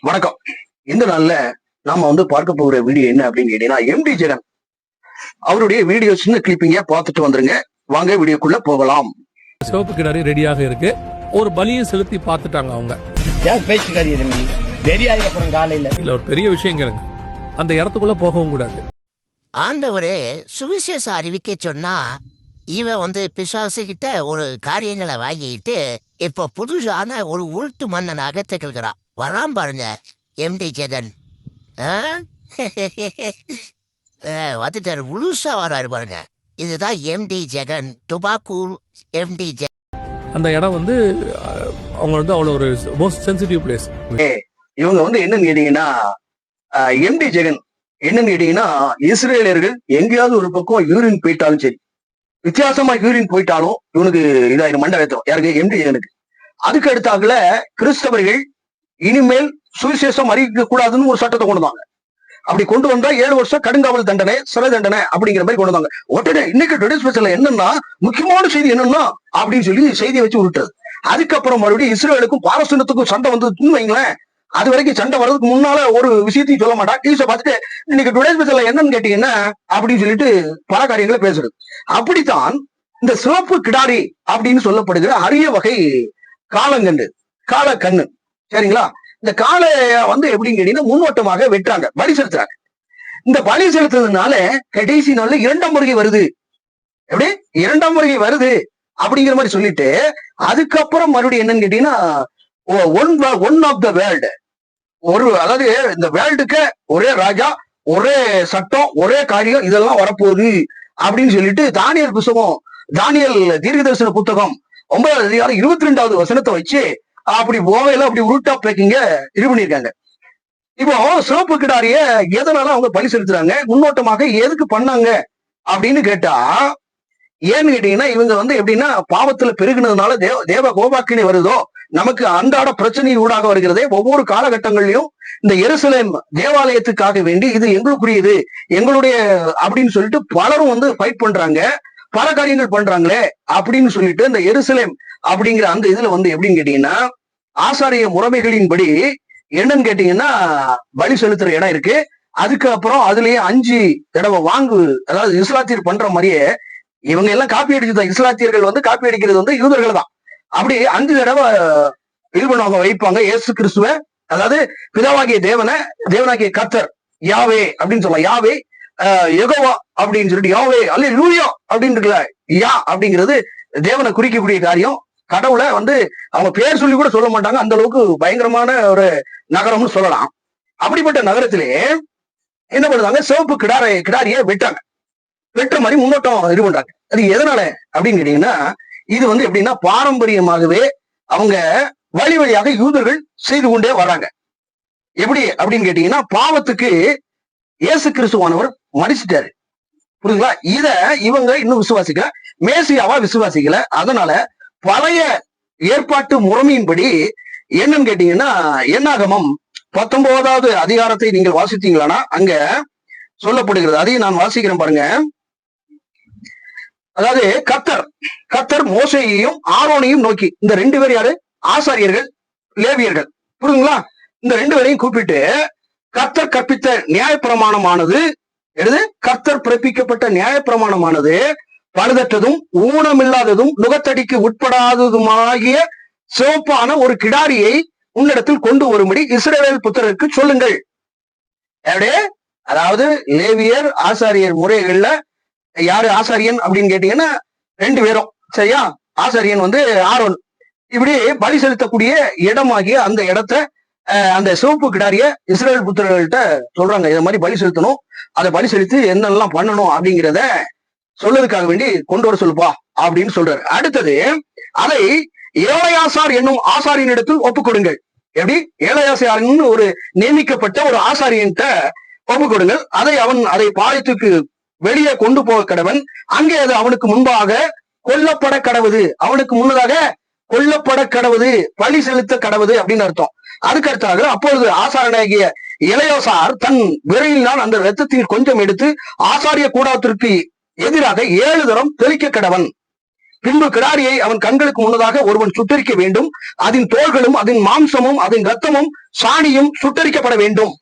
வணக்கம். இந்த நாள்ல நாம பார்க்க போகிற வீடியோ என்ன அப்படின்னு கேட்டீங்கன்னா, எம்டி ஜெகன் அவருடைய வீடியோ சின்ன கிளிப்பிங்க பார்த்துட்டு வந்துருங்க. வாங்க வீடியோக்குள்ள போகலாம். சிவப்பு கிணறு ரெடியாக இருக்கு. ஒரு பலியும் செலுத்தி பார்த்துட்டாங்க அவங்க. இல்ல ஒரு பெரிய விஷயம் கேளுங்க. அந்த இடத்துக்குள்ள போகவும் கூடாது. ஆண்டவரே சுவிசேஷம் அறிவிக்க சொன்னா இவன் பிசாசு கிட்ட ஒரு காரியங்களை வாங்கிட்டு இப்ப புதுசான ஒரு உள்ட்டு மன்னனாக திகழ்கிறான். வரான் பாருங்க எம்டி ஜெகன். வந்துட்டாரு, முழுசா வராரு பாருங்க. இதுதான் எம்டி ஜெகன், டுபாக்கூர் எம்டி ஜெகன். அந்த இடம் அவங்க அவ்வளவு ஒரு மோஸ்ட் சென்சிட்டிவ் பிளேஸ். இவங்க என்னன்னு கேட்டீங்கன்னா, எம்டி ஜெகன் என்னன்னு கேட்டீங்கன்னா, இஸ்ரேலியர்கள் எங்கேயாவது ஒரு பக்கம் யூரின் போயிட்டாலும் சரி, வித்தியாசமா யூரின் போயிட்டாலும் இவனுக்கு இதாயிரம் மண்டை வைத்தோம். யாருக்கு? எம்டி ஜெகனுக்கு. அதுக்கு அடுத்தாக்குல கிறிஸ்தவர்கள் இனிமேல் சுவிசேஷம் அறிவிக்க கூடாதுன்னு ஒரு சட்டத்தை கொண்டு வந்தாங்க. அப்படி கொண்டு வந்தா 7 வருஷம் கடுங்காவல் தண்டனை, சிறை தண்டனை அப்படிங்கிற மாதிரி கொண்டு வந்தாங்க. உடனே இன்னைக்கு டுடே ஸ்பெஷல் என்னன்னா, முக்கியமான செய்தி என்னன்னா அப்படின்னு சொல்லி செய்தியை வச்சு விட்டது. அதுக்கப்புறம் மறுபடியும் இஸ்ரேலுக்கும் பாலஸ்தீனத்துக்கும் சண்டை வந்து வைங்களேன். அது வரைக்கும் சண்டை வர்றதுக்கு முன்னால ஒரு விஷயத்தையும் சொல்ல மாட்டான். நியூஸை பார்த்துட்டு இன்னைக்கு டுடே ஸ்பெஷல் என்னன்னு கேட்டீங்கன்னா அப்படின்னு சொல்லிட்டு பல காரியங்களை பேசுறது. அப்படித்தான் இந்த சிவப்பு கிடாரி அப்படின்னு சொல்லப்படுகிற அரிய வகை காலங்கண்டு, காலக்கண்ணு, சரிங்களா? இந்த காளைய எப்படின்னு கேட்டீங்கன்னா முன்னோட்டமாக வெட்டுறாங்க, பலி செலுத்துறாங்க. இந்த பலி செலுத்துறதுனால கடைசி நாள்ல 2ஆம் வருகை வருது. எப்படி 2ஆம் வருகை வருது அப்படிங்கிற மாதிரி சொல்லிட்டு அதுக்கப்புறம் மறுபடியும் என்னன்னு கேட்டீங்கன்னா, ஒன் ஆஃப் த வேர்ல்டு, அதாவது இந்த வேர்ல்டுக்கு ஒரே ராஜா, ஒரே சட்டம், ஒரே காரியம், இதெல்லாம் வரப்போகுது அப்படின்னு சொல்லிட்டு தானியல் தீர்க்கதரிசன புத்தகம் 9ஆம் அதிகாரம் 22வது வசனத்தை வச்சு அப்படி போவையில அப்படி உருட்டா பேக்கிங்க இது பண்ணிருக்காங்க. இப்போ சிவப்பு கிடாரிய எதனால அவங்க பலி செலுத்துறாங்க, முன்னோட்டமாக எதுக்கு பண்ணாங்க அப்படின்னு கேட்டா, ஏன்னு கேட்டீங்கன்னா, இவங்க எப்படின்னா பாவத்துல பெருகினதுனால தேவ கோபாக்கினி வருதோ, நமக்கு அன்றாட பிரச்சனை ஊடாக வருகிறதே. ஒவ்வொரு காலகட்டங்களிலும் இந்த எருசலேம் தேவாலயத்துக்காக வேண்டி இது எங்களுக்குரியது, எங்களுடைய அப்படின்னு சொல்லிட்டு பலரும் ஃபைட் பண்றாங்க, பல காரியங்கள் பண்றாங்களே அப்படின்னு சொல்லிட்டு இந்த எருசலேம் அப்படிங்கிற அந்த இதுல எப்படின்னு கேட்டீங்கன்னா, ஆசாரிய முறைமைகளின்படி என்னன்னு கேட்டீங்கன்னா பலி செலுத்துற இடம் இருக்கு. அதுக்கப்புறம் அதுலயே 5 தடவை அதாவது இஸ்லாத்தியர் பண்ற மாதிரியே இவங்க எல்லாம் காப்பி அடிச்சுதான். இஸ்லாத்தியர்கள் காப்பி அடிக்கிறது யூதர்கள் தான். அப்படி 5 தடவை இது பண்ணுவாங்க, வைப்பாங்க இயேசு கிறிஸ்துவ, அதாவது பிதாவாகிய தேவனாகிய கர்த்தர் யாவே அப்படின்னு சொல்லலாம். யாவே யெகோவா அப்படின்னு சொல்லிட்டு யாவே அல்ல லூயா அப்படின்னு இருக்குல்ல, யா அப்படிங்கிறது தேவனை குறிக்கக்கூடிய காரியம். கடவுளை அவங்க பேர் சொல்லி கூட சொல்ல மாட்டாங்க. அந்த அளவுக்கு பயங்கரமான ஒரு நகரம்னு சொல்லலாம். அப்படிப்பட்ட நகரத்திலே என்ன பண்ணுறாங்க, சிவப்பு கிடாரிய வெட்டுற மாதிரி முன்னோட்டம் இது பண்றாங்க. அது எதனால அப்படின்னு கேட்டீங்கன்னா, இது எப்படின்னா பாரம்பரியமாகவே அவங்க வழியாக யூதர்கள் செய்து கொண்டே வர்றாங்க. எப்படி அப்படின்னு கேட்டீங்கன்னா, பாவத்துக்கு இயேசு கிறிஸ்துவானவர் மடிச்சிட்டாரு, புரியுதுங்களா? இத இவங்க இன்னும் விசுவாசிக்கல, மேசியாவா விசுவாசிக்கல. அதனால பழைய ஏற்பாட்டு முறைமையின்படி என்னன்னு கேட்டீங்கன்னா, என்னாகமம் 19வது அதிகாரத்தை நீங்கள் வாசித்தீங்களானா அங்க சொல்லப்படுகிறது. அதையும் நான் வாசிக்கிறேன் பாருங்க. அதாவது கர்த்தர் மோசேயையும் ஆரோனையும் நோக்கி, இந்த 2 பேர் யாரு? ஆசாரியர்கள், லேவியர்கள், புரியுதுங்களா? இந்த 2 பேரையும் கூப்பிட்டு, கர்த்தர் கற்பித்த நியாயப்பிரமாணமானது கர்த்தர் பிறப்பிக்கப்பட்ட நியாயப்பிரமாணமானது பழுதற்றதும் ஊனமில்லாததும் நுகத்தடிக்கு உட்படாததுமாகிய சிவப்பான ஒரு கிடாரியை உன்னிடத்தில் கொண்டு வரும்படி இஸ்ரவேல் புத்திரருக்கு சொல்லுங்கள். அதாவது லேவியர் ஆசாரியர் முறைகள்ல யாரு ஆசாரியன் அப்படின்னு கேட்டீங்கன்னா 2 பேரும், சரியா? ஆசாரியன் ஆரோன். இப்படி பலி செலுத்தக்கூடிய இடமாகிய அந்த இடத்த அந்த சிவப்பு கிடாரிய இஸ்ரவேல் புத்திரர்கள்ட்ட சொல்றாங்க, இதை மாதிரி பலி செலுத்தணும், அதை பலி செலுத்தி என்னெல்லாம் பண்ணணும் அப்படிங்கிறத சொல்றதுக்காக வேண்டி கொண்டு வர சொல்லுப்பா அப்படின்னு சொல்றாரு. அடுத்தது, அதை ஏழையாசார் என்னும் ஆசாரியனிடத்தில் ஒப்புக் கொடுங்கள். எப்படி? ஏழையாசாரின்னு ஒரு நியமிக்கப்பட்ட ஒரு ஆசாரியன்ட்ட ஒப்புக் கொடுங்கள். அதை பாளையத்துக்கு வெளியே கொண்டு போக கடவன். அங்கே அது அவனுக்கு முன்பாக கொல்லப்பட கடவுது, அவனுக்கு முன்னதாக கொல்லப்பட கடவுது, பலி செலுத்த கடவுது அப்படின்னு அர்த்தம். அதுக்கு அடுத்தாக அப்பொழுது ஆசாரனாகிய இளையோசார் தன் விரையினால் அந்த இரத்தத்தில் கொஞ்சம் எடுத்து ஆசாரிய கூடாரத்திற்கு எதிராக 7 தரம் தெளிக்க கடவன். பின்பு கிடாரியை அவன் கண்களுக்கு முன்னதாக ஒருவன் சுட்டரிக்க வேண்டும். அதன் தோள்களும் அதன் மாம்சமும் அதன் ரத்தமும் சாணியும் சுட்டரிக்கப்பட வேண்டும்.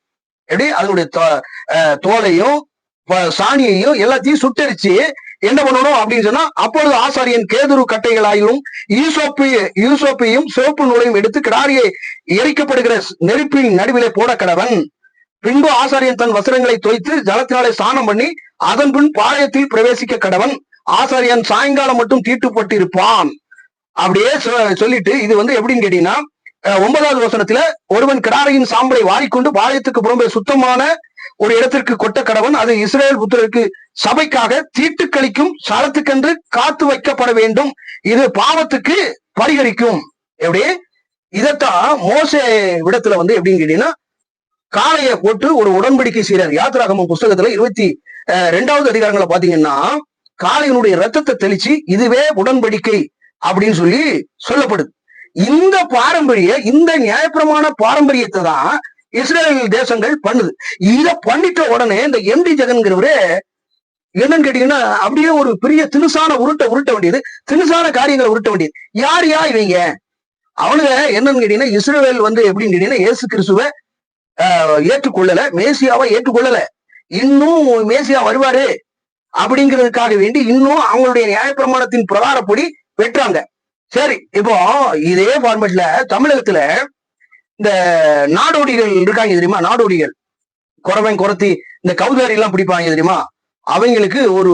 எப்படி அதனுடைய தோலையும் சாணியையும் எல்லாத்தையும் சுட்டரிச்சு என்ன பண்ணணும் அப்படின்னு சொன்னா, அப்பொழுது ஆசாரியன் கேதுரு கட்டைகளாயிலும் யூசோப்பையும் சிவப்பு நூலையும் எடுத்து கிடாரியை எரிக்கப்படுகிற நெருப்பின் நடுவிலே போட கடவன். பின்பு ஆசாரியன் தன் வஸ்திரங்களை தோய்த்து ஜலத்தினாலே ஸ்நானம் பண்ணி அதன் பின் பாளையத்தில் பிரவேசிக்க கடவன். ஆசாரியன் சாயங்காலம் மட்டும் தீட்டுப்பட்டிருப்பான். அப்படியே சொல்லிட்டு இது எப்படின்னு கேட்டீங்கன்னா, 9வது வசனத்துல ஒருவன் கிடாரியின் சாம்பலை வாரிக்கொண்டு பாளையத்துக்கு புறம்பே சுத்தமான ஒரு இடத்திற்கு கொட்ட கடவன். அது இஸ்ரேல் புத்திரருக்கு சபைக்காக தீட்டு கழிக்கும் சலத்துக்கென்று காத்து வைக்கப்பட வேண்டும். இது பாவத்துக்கு பரிகரிக்கும். எப்படி இதத்தான் மோசே விடத்துல எப்படின்னு கேட்டீங்கன்னா, காளைய போட்டு ஒரு உடன்படிக்கை செய்யறாரு. யாத்திராகமம் புஸ்தகத்துல 22வது அதிகாரங்களை பாத்தீங்கன்னா, காளையினுடைய ரத்தத்தை தெளிச்சு இதுவே உடன்படிக்கை அப்படின்னு சொல்லி சொல்லப்படுது. இந்த இந்த நியாயப்பிரமாண பாரம்பரியத்தை தான் இஸ்ரேல் தேசங்கள் பண்ணுது. இத பண்ணிட்ட உடனே இந்த எம்டி ஜெகன்கிறவரு என்னன்னு கேட்டீங்கன்னா, அப்படியே ஒரு பெரிய தினுசான உருட்ட வேண்டியது, தினுசான காரியங்களை உருட்ட வேண்டியது. யார் இவங்க? அவனுங்க என்னன்னு கேட்டீங்கன்னா, இஸ்ரேல் எப்படின்னு கேட்டீங்கன்னா, இயேசு கிறிஸ்துவ ஏற்றுக்கொள்ளல, மேசியாவை ஏற்றுக்கொள்ளல. இன்னும் மேசியா வருவாரு அப்படிங்கிறதுக்காக வேண்டி இன்னும் அவங்களுடைய நியாயப்பிரமாணத்தின் பிரகாரப்படி வெட்டுறாங்க. சரி, இப்போ இதே ஃபார்மேட்ல தமிழகத்துல இந்த நாடோடிகள் இருக்காங்க தெரியுமா? நாடோடிகள் குறவன் குறத்தி இந்த கௌதாரி எல்லாம் பிடிப்பாங்க தெரியுமா? அவங்களுக்கு ஒரு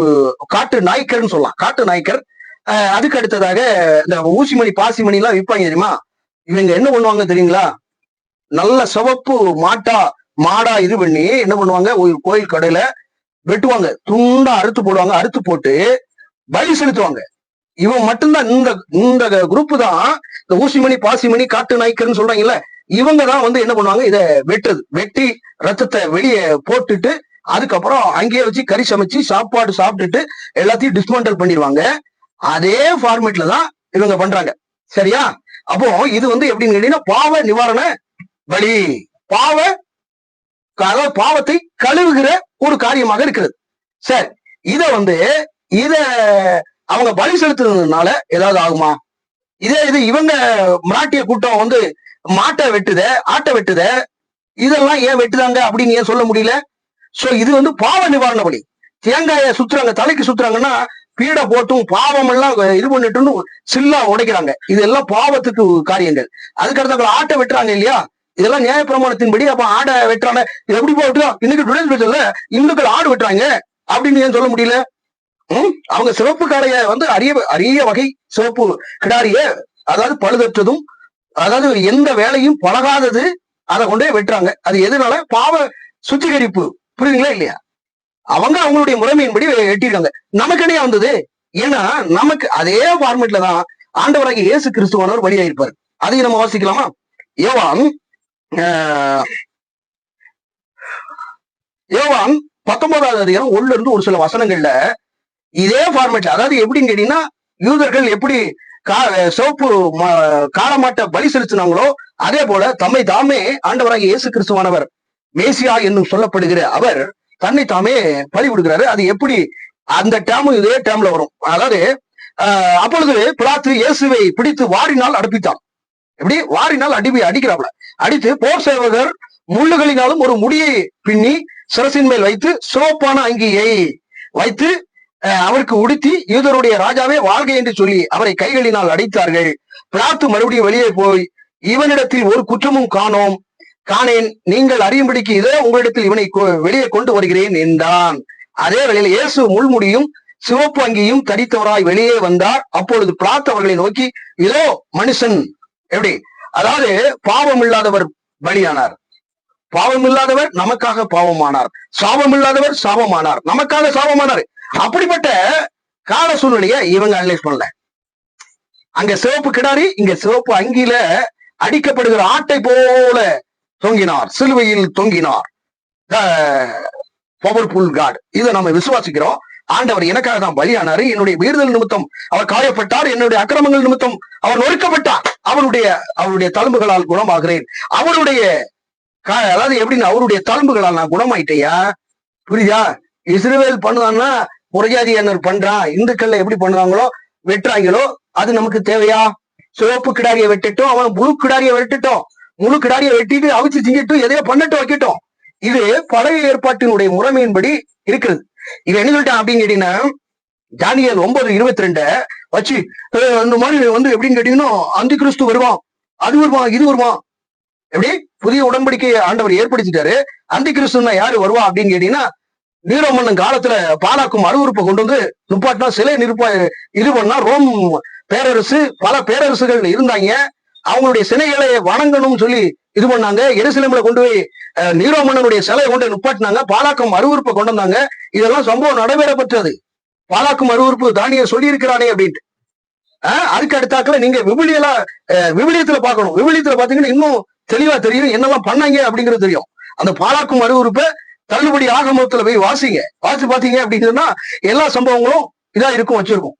காட்டு நாய்க்கர்னு சொல்லலாம். காட்டு நாய்க்கர். அதுக்கு அடுத்ததாக இந்த ஊசிமணி பாசிமணி எல்லாம் விற்பாங்க தெரியுமா? இவங்க என்ன பண்ணுவாங்க தெரியுங்களா? நல்ல சிவப்பு மாடா இது பண்ணி என்ன பண்ணுவாங்க, ஒரு கோயில் கடையில வெட்டுவாங்க, துண்டா அறுத்து போடுவாங்க. அறுத்து போட்டு பலி செலுத்துவாங்க. இவன் மட்டும்தான் இந்த குரூப் தான் இந்த ஊசிமணி பாசிமணி காட்டு நாய்க்கர்னு சொல்றாங்கல்ல, இவங்க தான் என்ன பண்ணுவாங்க, இதை வெட்டி ரத்தத்தை வெளியே போட்டுட்டு அதுக்கப்புறம் அங்கேயே வச்சு கறி சமைச்சு சாப்பாடு சாப்பிட்டுட்டு எல்லாத்தையும் டிஸ்மேண்டல் பண்ணிடுவாங்க. அதே ஃபார்மேட்ல தான் இவங்க பண்றாங்க. சரியா? அப்போ இது எப்படின்னு கேட்டீங்கன்னா, பாவ நிவாரண பலி, பாவத்தை கழுவுகிற ஒரு காரியமாக இருக்கிறது. சரி, இத அவங்க பலி செலுத்துறதுனால ஏதாவது ஆகுமா? இது இவங்க மராட்டிய கூட்டம் மாட்டை வெட்டுத, ஆட்டை வெட்டுத, இதெல்லாம் ஏன் வெட்டுதாங்க அப்படின்னு ஏன் சொல்ல முடியல? சோ இது பாவ நிவாரண பலி. தேங்காய சுத்துறாங்க, தலைக்கு சுத்துறாங்கன்னா பீடை போட்டும் பாவம் எல்லாம் இது பண்ணிட்டு சில்லா உடைக்கிறாங்க. இதெல்லாம் பாவத்துக்கு காரியங்கள். அதுக்கடுத்து ஆட்டை வெட்டுறாங்க இல்லையா? இதெல்லாம் நியாயப்பிரமாணத்தின்படி. அப்ப ஆடை வெட்டுறாங்க, இது எப்படி போட்டு இன்னைக்கு டுடே ஸ்பெஷல்ல இந்துக்கள் ஆடு வெட்டுறாங்க அப்படின்னு ஏன் சொல்ல முடியல? அவங்க சிவப்பு காளைய அரிய வகை சிவப்பு கிடாரிய, அதாவது பழுதற்றதும், அதாவது எந்த வேலையும் பழகாதது, அதை கொண்டே வெட்டுறாங்க. அது எதனால? பாவ சுத்திகரிப்பு. புரியுதுங்களா இல்லையா? அவங்களுடைய முறைமையின்படி வெட்டிருக்காங்க. நமக்கு இடையே வந்தது. ஏன்னா நமக்கு அதே ஃபார்மேட்ல தான் ஆண்டவராகிய இயேசு கிறிஸ்துவானவர் வழியாயிருப்பார். அதையும் நம்ம வாசிக்கலாமா? யோவான் 19வது அதிகாரம் 1ல இருந்து ஒரு சில வசனங்கள்ல இதே ஃபார்மேட்ல, அதாவது எப்படின்னு கேட்டீங்கன்னா, யூதர்கள் எப்படி சிவப்பு காளமாட்டை பலி செலுத்தினாங்களோ அதே போல தம்மை தாமே ஆண்டவராகிய இயேசு கிறிஸ்துவானவர் மேசியா என்னும் சொல்லப்படுகிற அவர் தன்னை தாமே பலி விடுகிறாரு. அது எப்படி அந்த டேம் இதே டேம்ல வரும். அதாவது அப்பொழுது பிலாத்து இயேசுவை பிடித்து வாரினால் அடுப்பித்தான். எப்படி வாரினால் அடிக்கிறாப்ல. அடித்து போர் சேவகர் முள்ளுகளினாலும் ஒரு முடியை பின்னி சிரசின் மேல் வைத்து சிவப்பான அங்கியை வைத்து அவருக்கு உடுத்தி, யூதருடைய ராஜாவே வாழ்க என்று சொல்லி அவரை கைகளினால் அடைத்தார்கள். பிலாத்து மறுபடியும் வெளியே போய், இவனிடத்தில் ஒரு குற்றமும் காணேன், நீங்கள் அறியும்படிக்கு இதோ உங்களிடத்தில் இவனை வெளியே கொண்டு வருகிறேன் என்றான். அதே வேளையில் இயேசு முள்முடியும் சிவப்பு அங்கியும் தரித்தவராய் வெளியே வந்தார். அப்பொழுது பிலாத்து அவர்களை நோக்கி, இதோ மனுஷன். எப்படி? அதாவது பாவம் இல்லாதவர் பலியானார், பாவம் இல்லாதவர் நமக்காக பாவமானார், சாபம் இல்லாதவர் சாபமானார், நமக்காக சாபமானார். அப்படிப்பட்ட கால சூழ்நிலையை இவங்க அனலைஸ் பண்ணல. அங்க சிவப்பு கிடாரி, இங்க சிவப்பு அங்கியில அடிக்கப்படுகிற ஆட்டை போல தொங்கினார், சிலுவையில் தொங்கினார். Powerful God. இதை நம்ம விசுவாசிக்கிறோம். ஆண்டவர் எனக்காக தான் பலியானாரு, என்னுடைய மீறுதல் நிமித்தம் அவர் காயப்பட்டார், என்னுடைய அக்கிரமங்கள் நிமித்தம் அவர் நொறுக்கப்பட்டார், அவருடைய தழும்புகளால் குணமாகிறேன். அவருடைய அதாவது எப்படின்னு, அவருடைய தழும்புகளால் நான் குணமாயிட்டேயா. புரியுதா? இஸ்ரவேல் பண்ணுவான்னா புரஜாதியினர் பண்றான், இந்துக்கள்ல எப்படி பண்ணுவாங்களோ வெட்டுறாங்களோ அது நமக்கு தேவையா? சிவப்பு கிடாரியை வெட்டுட்டோம், அவன் புழு கிடாரியை வெட்டுட்டோம், முழு கிடாரியை வெட்டிட்டு அவிச்சு திங்கிட்டு எதையோ பண்ணட்டு வைக்கட்டும். இது பழைய ஏற்பாட்டினுடைய முறைமையின்படி இருக்கிறது. இவன் என்ன சொல்லிட்டான் அப்படின்னு கேட்டீங்கன்னா, தானியேல் 9:22 வச்சு அந்த மாதிரி எப்படின்னு கேட்டீங்கன்னா, அந்தி கிறிஸ்து வருவான், அது வருவான், இது வருவான். எப்படி புதிய உடன்படிக்கையை ஆண்டவர் ஏற்படுத்திட்டாரு. அந்தி கிறிஸ்துன்னா யாரு வருவா அப்படின்னு கேட்டீங்கன்னா, நீரோ மன்னன் காலத்துல பாலாக்கும் அருவருப்பை கொண்டு வந்து நுப்பாட்டினா சிலை இது பண்ணா ரோம் பேரரசு, பல பேரரசுகள் இருந்தாங்க. அவங்களுடைய சிலைகளை வணங்கணும்னு சொல்லி இது பண்ணாங்க. எருசலேம்ல கொண்டு போய் நீரோ மன்னனுடைய சிலையை கொண்டு நுப்பாட்டினாங்க. பாலாக்கும் அருவருப்பை கொண்டு வந்தாங்க. இதெல்லாம் சம்பவம் நடைபெறப்பட்டது. பாலாக்கும் அருவருப்பு தானியேல் சொல்லி இருக்கிறானே அப்படின்ட்டு. அதுக்கு அடுத்தாக்குல நீங்க விவிலியத்துல பார்க்கணும். விவிலியத்துல பாத்தீங்கன்னா இன்னும் தெளிவா தெரியும் என்னெல்லாம் பண்ணாங்க அப்படிங்கிறது தெரியும். அந்த பாலாக்கும் அருவருப்பை தள்ளுபடி ஆகமத்துல போய் வாசிங்க. வாசி பாத்தீங்க அப்படின்னு சொன்னா எல்லா சம்பவங்களும் இதா இருக்கும் வச்சிருக்கும்.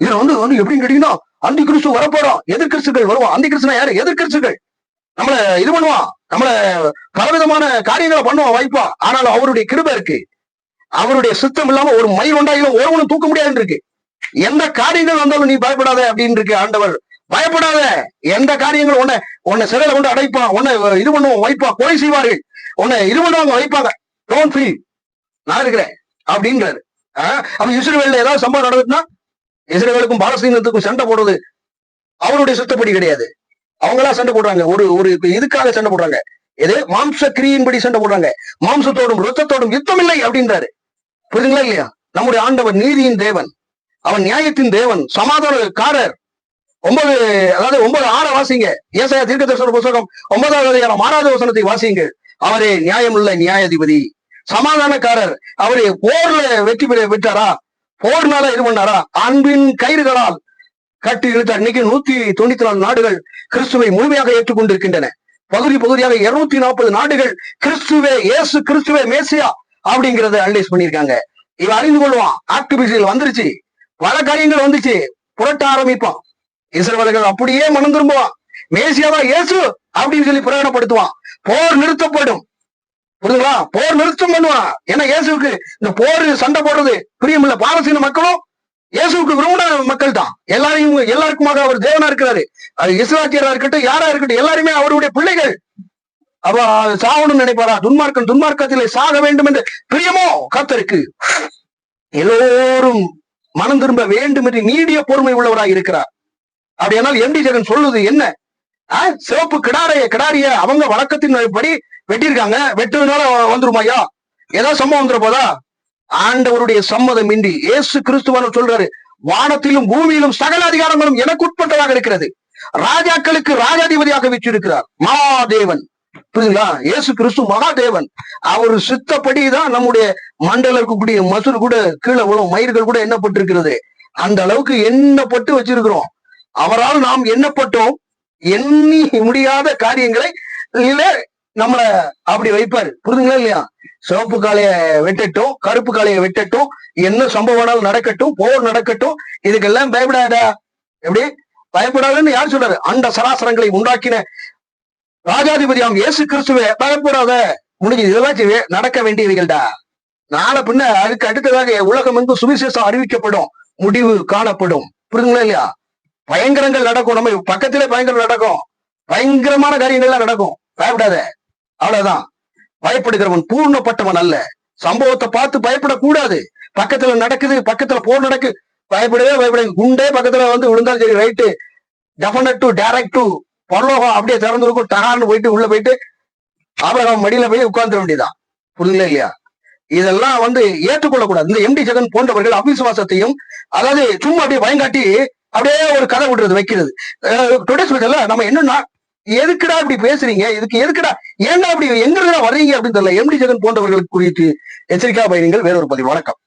இதுல எப்படின்னு கேட்டீங்கன்னா, அந்தி கிறிஸ்து வரப்போறோம், எதிர்கிறிஸ்துகள் வருவான். அந்தி கிறிஸ்துனா யாரு? எதிர்கிறிஸ்துகள். நம்மள இது பண்ணுவான், நம்மள பலவிதமான காரியங்களை பண்ணுவான், வைப்பான். ஆனாலும் அவருடைய கிருபை இருக்கு. அவருடைய சித்தம் இல்லாம ஒரு மயில் ஒன்றாயிலும் ஒருவனும் தூக்க முடியாதுன்னு இருக்கு. எந்த காரியங்கள் வந்தாலும் நீ பயப்படாத அப்படின்னு இருக்கு ஆண்டவர். பயப்படாத. எந்த காரியங்கள் உன்னை சிறையில கொண்டு அடைப்பான், உன்னை இது பண்ணுவோம், வைப்பான், கொலை செய்வார்கள், உன்னை இது பண்ணுவாங்க, வைப்பாங்க. டோன்ட் ஃபீல், நான் இருக்கிறேன் அப்படின்றாரு. அப்ப இஸ்ரவேல்ல ஏதாவது சம்பவம் நடக்குதுன்னா, இஸ்ரவேலுக்கும் பாலஸ்தீனத்துக்கும் சண்டை போடுறது அவருடைய சுத்தப்படி கிடையாது. அவங்களா சண்டை போடுறாங்க. ஒரு இதுக்காக சண்டை போடுறாங்க. எது? மாம்ச கிரியின்படி சண்டை போடுறாங்க. மாம்சத்தோடும் ரத்தத்தோடும் யுத்தம் இல்லை அப்படின்றாரு. புரியுதுங்களா இல்லையா? நம்முடைய ஆண்டவர் நீதியின் தேவன், அவன் நியாயத்தின் தேவன், சமாதானக்காரர். 9:6 வாசிங்க. ஏசாயா தீர்க்கதரிசன புத்தகம் 9வது அதிகாரம் 6வது வசனத்தை வாசிங்க. அவரே நியாயமுள்ள நியாயாதிபதி, சமாதானக்காரர். அவரே போர்ல வெற்றி பெற்றாரா? போர்னால இது பண்ணாரா? அன்பின் கயிறுகளால் கட்டி இழுத்தார். இன்னைக்கு 194 நாடுகள் கிறிஸ்துவை முழுமையாக ஏற்றுக்கொண்டிருக்கின்றன. பகுதியாக 240 நாடுகள் கிறிஸ்துவே, இயேசு கிறிஸ்துவே மேசியா அப்படிங்கறத அனலைஸ் பண்ணிருக்காங்க. இவன் அறிந்து கொள்வான். ஆக்டிவிட்டிகள் வந்துருச்சு, பல காரியங்கள் வந்துச்சு, புரட்ட ஆரம்பிப்பான். இஸ்ரவேலர்கள் அப்படியே மனம் திரும்புவான். மேசியாவா இயேசு அப்படின்னு சொல்லி பிரகடனப்படுத்துவான். போர் நிறுத்தப்படும். புரியுதுங்களா? போர் நிறுத்தம் பண்ணுவான். ஏன்னா இயேசுக்கு இந்த போர் சண்டை போடுறது பிரியமில்ல. பாலஸ்தீன மக்களும் இயேசுக்கு விரும்பின மக்கள் தான். எல்லாருக்குமாக அவர் தேவனா இருக்கிறாரு. அது இஸ்லாத்தியரா இருக்கட்டும், யாரா இருக்கட்டும், எல்லாருமே அவருடைய பிள்ளைகள். அவ சாகணும்னு நினைப்பாரா? துன்மார்க்கத்திலே சாக வேண்டும் என்று பிரியமோ கர்த்தருக்கு. எல்லோரும் மனம் திரும்ப வேண்டும் என்று நீடிய பொறுமை உள்ளவராக இருக்கிறார். அப்படியானால் எம்டி ஜெகன் சொல்லுது என்ன? சிவப்பு கிடாரிய அவங்க வழக்கத்தின் படி வெட்டியிருக்காங்க. வெட்டுறதுனால வந்துருமாயா? ஏதாவது சம்பவம் வந்துட போதா? ஆண்டவருடைய சம்மதம் இன்றி இயேசு கிறிஸ்துவான சொல்றாரு, வானத்திலும் பூமியிலும் சகல அதிகாரங்களும் எனக்கு உட்பட்டதாக இருக்கிறது. ராஜாக்களுக்கு ராஜாதிபதியாக வச்சிருக்கிறார். மகாதேவன். புரியுதுங்களா? இயேசு கிறிஸ்து மகாதேவன். அவர் சித்தப்படிதான் நம்முடைய மண்டல இருக்கக்கூடிய மசூல் கூட கீழே விழும், மயிர்கள் கூட எண்ணப்பட்டிருக்கிறது. அந்த அளவுக்கு எண்ணப்பட்டு வச்சிருக்கிறோம். அவரால் நாம் எண்ணப்பட்டோம். எண்ணி முடியாத காரியங்களை நம்மள அப்படி வைப்பாரு. புரிதுங்களா இல்லையா? சிவப்பு காளைய வெட்டட்டும், கருப்பு காளைய வெட்டட்டும், என்ன சம்பவம் நடக்கட்டும், போர் நடக்கட்டும், இதுக்கெல்லாம் பயப்படாதா? எப்படி பயப்படாதுன்னு யார் சொல்றாரு? அந்த சராசரங்களை உண்டாக்கின ராஜாதிபதியாம் இயேசு கிறிஸ்துவே பயப்படாத. முடிஞ்சது. இதெல்லாம் நடக்க வேண்டியவைகள்டா. நாளை பின்ன அதுக்கு அடுத்ததாக உலகம் எங்கும் சுவிசேஷம் அறிவிக்கப்படும், முடிவு காணப்படும். புரிதுங்களா இல்லையா? பயங்கரங்கள் நடக்கும். நம்ம பக்கத்திலே பயங்கரம் நடக்கும், பயங்கரமான காரியங்கள்லாம் நடக்கும். பயப்படாத. அவ்வளவுதான். பயப்படுகிறவன் பூர்ணப்பட்டவன் அல்ல. சம்பவத்தை பார்த்து பயப்படக்கூடாது. பக்கத்துல நடக்குது, பக்கத்துல போர் நடக்கு, பயப்படவே குண்டே பக்கத்துல விழுந்தாலும் சரி, right, definite to direct to பரலோகம் அப்படியே திறந்துருக்கும். டகார்னு போயிட்டு உள்ள போயிட்டு ஆபிரகாம் மடியில போய் உட்கார்ந்துட வேண்டியதான். புரியுதுங்களா இல்லையா? இதெல்லாம் ஏற்றுக்கொள்ளக்கூடாது. இந்த எம்டி ஜெகன் போன்றவர்கள் அவிசுவாசத்தையும், அதாவது சும்மா அப்படியே பயங்காட்டி அப்படியே ஒரு கதை விடுறது வைக்கிறது. டுடேஸ் நம்ம என்னன்னா, எதுக்குடா இப்படி பேசுறீங்க, இதுக்கு எதுக்குடா, ஏன்னா அப்படி எங்க வர்றீங்க அப்படின்னு தெரியல. எம்டி ஜெகன் போன்றவர்களுக்கு குறித்து எச்சரிக்கா பயணிகள். வேறொரு பதிவு. வணக்கம்.